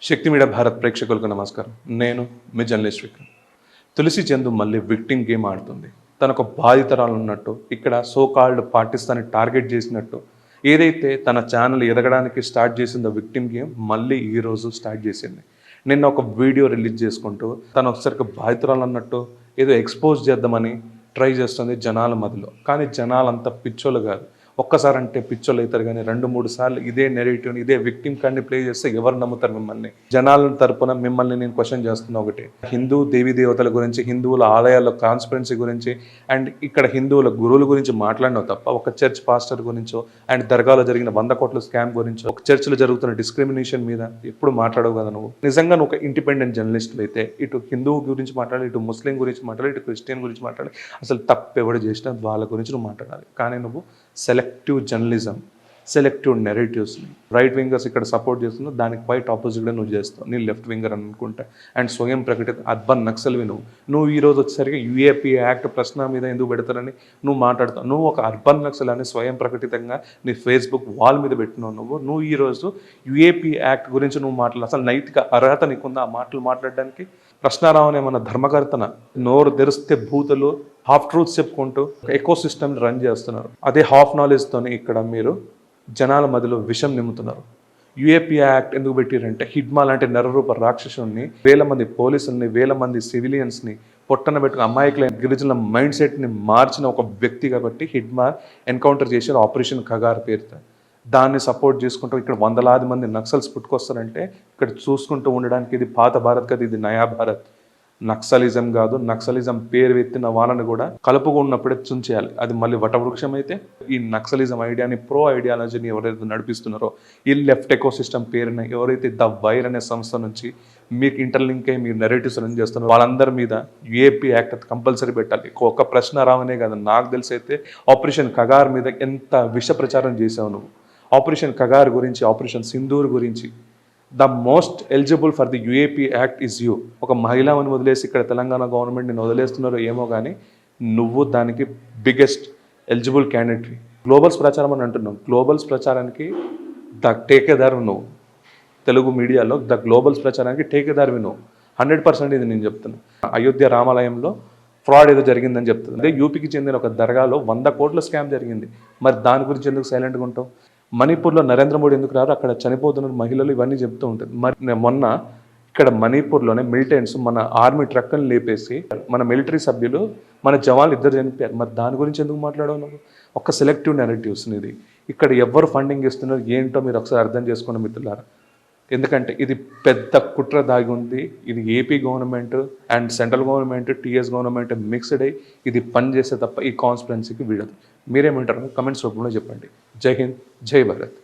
శక్తి media Bharat ప్రేక్షకులకు నమస్కారం. నేను మీ జర్నలిస్ట్ విక్రమ్. తులసి చందు మళ్ళీ విక్టిమ్ గేమ్ ఆడుతుంది. తనకు బాధితురాలు ఉన్నట్టు, ఇక్కడ సో కాల్డ్ పాకిస్తాన్ని టార్గెట్ చేసినట్టు, ఏదైతే తన ఛానల్ ఎదగడానికి స్టార్ట్ చేసిందో విక్టిమ్ గేమ్ మళ్ళీ ఈరోజు స్టార్ట్ చేసింది. నిన్న ఒక వీడియో రిలీజ్ చేసుకుంటూ తను ఒకసారికి బాధితురాలు అన్నట్టు ఏదో ఎక్స్పోజ్ చేద్దామని ట్రై చేస్తుంది జనాల మధ్యలో. కానీ జనాలంతా పిచ్చోళ్ళు కాదు. ఒక్కసారి అంటే పిచ్చోళ్ళు అవుతారు, కానీ 2-3 సార్లు ఇదే నెరేటివ్ని, ఇదే విక్టిమ్ కార్డ్ని ప్లే చేస్తే ఎవరు నమ్ముతారు మిమ్మల్ని? జనాల తరపున మిమ్మల్ని నేను క్వశ్చన్ చేస్తున్నా ఒకటి. హిందూ దేవీ దేవతల గురించి, హిందువుల ఆలయాల్లో కాన్స్పిరెన్సీ గురించి అండ్ ఇక్కడ హిందువుల గురువుల గురించి మాట్లాడినావు తప్ప ఒక చర్చ్ పాస్టర్ గురించో అండ్ దర్గాలో జరిగిన 100 కోట్ల స్కామ్ గురించో, ఒక చర్చిలో జరుగుతున్న డిస్క్రిమినేషన్ మీద ఎప్పుడు మాట్లాడవు కదా నువ్వు. నిజంగా నువ్వు ఒక ఇండిపెండెంట్ జర్నలిస్ట్ అయితే ఇటు హిందువు గురించి మాట్లాడాలి, ఇటు ముస్లిం గురించి మాట్లాడాలి, ఇటు క్రిస్టియన్ గురించి మాట్లాడాలి. అసలు తప్పు ఎవడు చేసినా వాళ్ళ గురించి నువ్వు మాట్లాడాలి. కానీ నువ్వు సెలెక్టివ్ జర్నలిజం, సెలెక్టివ్ నెరేటివ్స్ని రైట్ వింగర్స్ ఇక్కడ సపోర్ట్ చేస్తున్నావు, దానికి క్వైట్ ఆపోజిట్గా నువ్వు చేస్తావు. నీ లెఫ్ట్ వింగర్ అని అనుకుంటా అండ్ స్వయం ప్రకటిత అర్బన్ నక్సల్వి నువ్వు ఈరోజు వచ్చేసరికి యూఏపీ యాక్ట్ ప్రశ్న మీద ఎందుకు పెడతారని నువ్వు మాట్లాడతావు. నువ్వు ఒక అర్బన్ నక్సల్ అని స్వయం ప్రకటితంగా నీ ఫేస్బుక్ వాల్ మీద పెట్టినావు. నువ్వు ఈరోజు యూఏపీ యాక్ట్ గురించి నువ్వు మాట్లాడు. అసలు నైతిక అర్హత నీకుందా ఆ మాటలు మాట్లాడడానికి? ప్రశ్నారావు ఏమన్నా ధర్మకర్తన? నోరు తెరిస్తే భూతులు హాఫ్ ట్రూత్స్ చెప్పుకుంటూ ఎకో సిస్టమ్ని రన్ చేస్తున్నారు. అదే హాఫ్ నాలెడ్జ్తోని ఇక్కడ మీరు జనాల మధ్యలో విషం నింపుతున్నారు. యూఏపీ యాక్ట్ ఎందుకు పెట్టారంటే హిడ్మా లాంటి నరరూప రాక్షసుల్ని, 1000 మంది పోలీసుల్ని, 1000 మంది సివిలియన్స్ని పొట్టన పెట్టుకుని అమాయకులైన గిరిజనుల మైండ్ సెట్ని మార్చిన ఒక వ్యక్తి కాబట్టి హిడ్మా ఎన్కౌంటర్ చేశారు ఆపరేషన్ కగార్ పేరుతో. దాన్ని సపోర్ట్ చేసుకుంటూ ఇక్కడ 100,000 మంది నక్సల్స్ పుట్టుకొస్తారంటే ఇక్కడ చూసుకుంటూ ఉండడానికి ఇది పాత భారత్ కాదు, ఇది నయా భారత్. నక్సలిజం కాదు, నక్సలిజం పేరు ఎత్తిన వాళ్ళని కూడా కలుపుగా ఉన్నప్పుడే చుంచేయాలి. అది మళ్ళీ వటవృక్షం అయితే ఈ నక్సలిజం ఐడియాని, ప్రో ఐడియాలజీని ఎవరైతే నడిపిస్తున్నారో ఈ లెఫ్ట్ ఎకో సిస్టమ్ పేరున ఎవరైతే ద వైర్ అనే సంస్థ నుంచి మీకు ఇంటర్లింక్ అయ్యి మీరు నెరేటివ్స్ రన్ చేస్తున్నారు వాళ్ళందరి మీద యూఏపీ యాక్ట్ కంపల్సరీ పెట్టాలి. ఒక ప్రశ్న రావనే కాదు, నాకు తెలిసి అయితే ఆపరేషన్ కగార్ మీద ఎంత విష ప్రచారం చేసావు నువ్వు. ఆపరేషన్ కగార్ గురించి, ఆపరేషన్ సింధూర్ గురించి the most eligible for the UAP act is you. ఒక మహిళని వదిలేసి ఇక్కడ తెలంగాణ గవర్నమెంట్ నేను వదిలేస్తున్నారో ఏమో కానీ నువ్వు దానికి బిగ్గెస్ట్ ఎలిజిబుల్ క్యాండిడేట్. గ్లోబల్స్ ప్రచారం అని అంటున్నావు. గ్లోబల్స్ ప్రచారానికి ద టేకేదారు నువ్వు. తెలుగు మీడియాలో ద గ్లోబల్స్ ప్రచారానికి టేకేదారువి నువ్వు. 100% ఇది నేను చెప్తున్నాను. అయోధ్య రామాలయంలో ఫ్రాడ్ ఏదో జరిగిందని చెప్తుంది. అదే యూపీకి చెందిన ఒక దర్గాలో 100 కోట్ల స్కామ్ జరిగింది. మరి దాని గురించి ఎందుకు సైలెంట్గా ఉంటావు? మణిపూర్లో నరేంద్ర మోడీ ఎందుకు రారు? అక్కడ చనిపోతున్న మహిళలు ఇవన్నీ చెప్తూ ఉంటుంది. మరి మొన్న ఇక్కడ మణిపూర్లోనే మిలిటెంట్స్ మన ఆర్మీ ట్రక్కుని లేపేసి మన మిలిటరీ సభ్యులు, మన జవాన్లు 2 చనిపోయారు. మరి దాని గురించి ఎందుకు మాట్లాడవు నువ్వు? ఒక సెలెక్టివ్ నెరేటివ్స్ ఇది. ఇక్కడ ఎవరు ఫండింగ్ ఇస్తున్నారు ఏంటో మీరు ఒకసారి అర్థం చేసుకున్న మిత్రులారా. ఎందుకంటే ఇది పెద్ద కుట్ర దాగి ఉంది. ఇది AP government and central government, TS government mixed అయ్యి ఇది పనిచేస్తే తప్ప ఈ కాన్స్పిరెన్సీకి వీడదు. మీరేమంటారు? కమెంట్స్ రూపంలో చెప్పండి. జై హింద్, జై భారత్.